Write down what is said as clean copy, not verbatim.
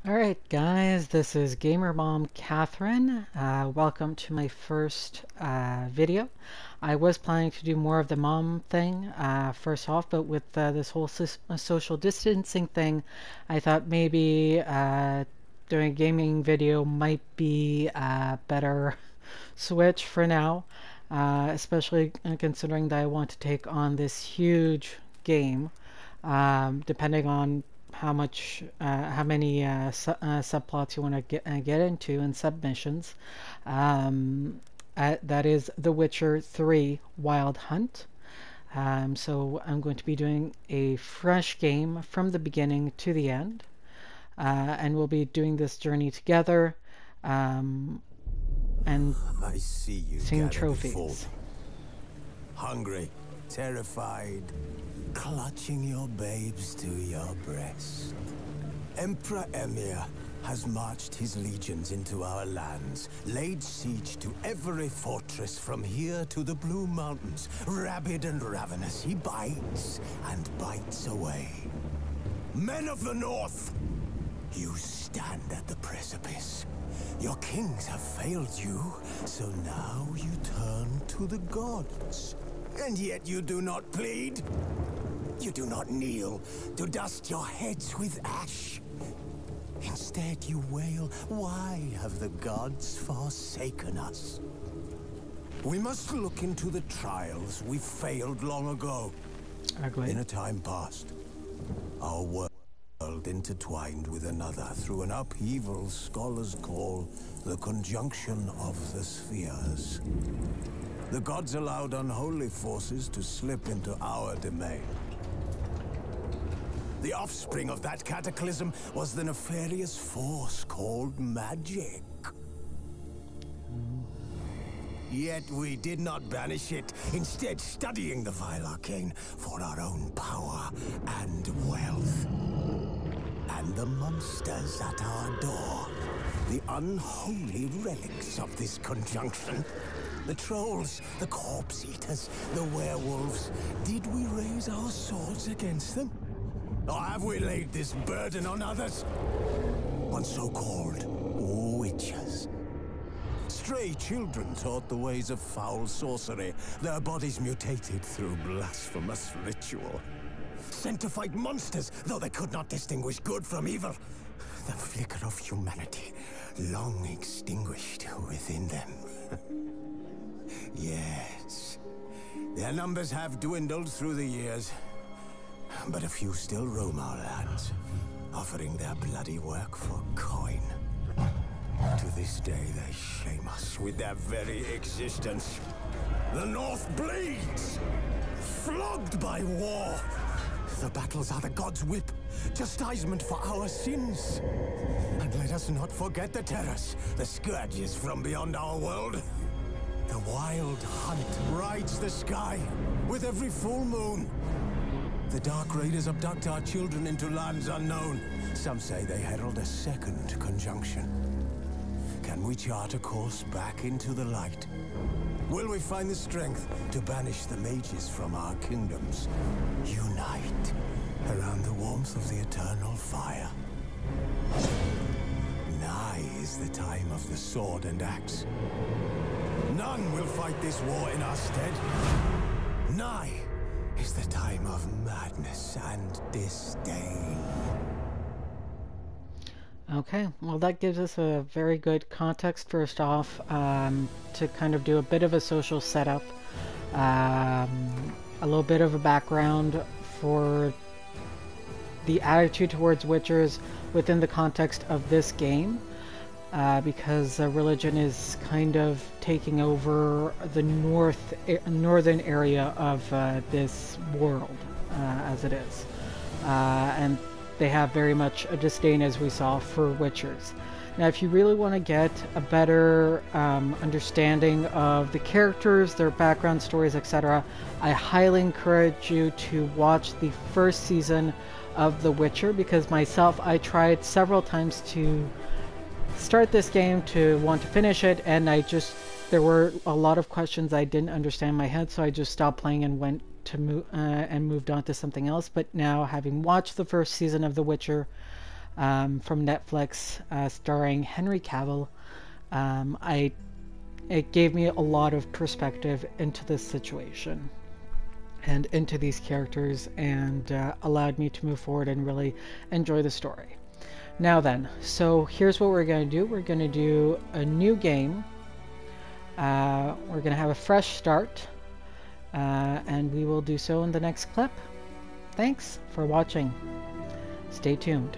Alright guys, this is Gamer Mom Catherine. Welcome to my first video. I was planning to do more of the mom thing first off, but with this whole social distancing thing, I thought maybe doing a gaming video might be a better switch for now, especially considering that I want to take on this huge game, depending on how many subplots you want to get into and submissions. That is The Witcher 3 Wild Hunt. So I'm going to be doing a fresh game from the beginning to the end, and we'll be doing this journey together, and I see you seeing trophies. Hungry, terrified, clutching your babes to your breast. Emperor Emir has marched his legions into our lands, laid siege to every fortress from here to the Blue Mountains. Rabid and ravenous, he bites and bites away. Men of the North, you stand at the precipice. Your kings have failed you, so now you turn to the gods. And yet you do not plead. You do not kneel to dust your heads with ash. Instead you wail, why have the gods forsaken us? We must look into the trials we failed long ago. Ugly. In a time past, our world intertwined with another through an upheaval scholars call the conjunction of the spheres. The gods allowed unholy forces to slip into our domain. The offspring of that cataclysm was the nefarious force called magic. Yet we did not banish it, instead studying the vile arcane for our own power and wealth. And the monsters at our door, the unholy relics of this conjunction. The trolls, the corpse eaters, the werewolves. Did we raise our swords against them? Or have we laid this burden on others? On so-called witches. Stray children taught the ways of foul sorcery, their bodies mutated through blasphemous ritual. Sent to fight monsters, though they could not distinguish good from evil. The flicker of humanity, long extinguished within them. Yes, their numbers have dwindled through the years, but a few still roam our lands, offering their bloody work for coin. To this day, they shame us with their very existence. The North bleeds, flogged by war. The battles are the gods' whip, chastisement for our sins. And let us not forget the terrors, the scourges from beyond our world. The wild hunt rides the sky with every full moon. The Dark Raiders abduct our children into lands unknown. Some say they herald a second conjunction. Can we chart a course back into the light? Will we find the strength to banish the mages from our kingdoms? Unite around the warmth of the eternal fire. Nigh is the time of the sword and axe. None will fight this war in our stead. Nigh is the time of madness and disdain. Okay, well that gives us a very good context first off, to kind of do a bit of a social setup, a little bit of a background for the attitude towards Witchers within the context of this game, because religion is kind of taking over the northern area of this world, as it is, and they have very much a disdain, as we saw, for Witchers. Now, if you really want to get a better understanding of the characters, their background stories, etc., I highly encourage you to watch the first season of The Witcher, because myself, I tried several times to start this game, to want to finish it, and there were a lot of questions I didn't understand in my head, so I just stopped playing and went to moved on to something else. But now, having watched the first season of The Witcher, from Netflix, starring Henry Cavill. It gave me a lot of perspective into this situation and into these characters, and allowed me to move forward and really enjoy the story. Now then, so here's what we're going to do. We're going to do a new game. We're going to have a fresh start, and we will do so in the next clip. Thanks for watching. Stay tuned.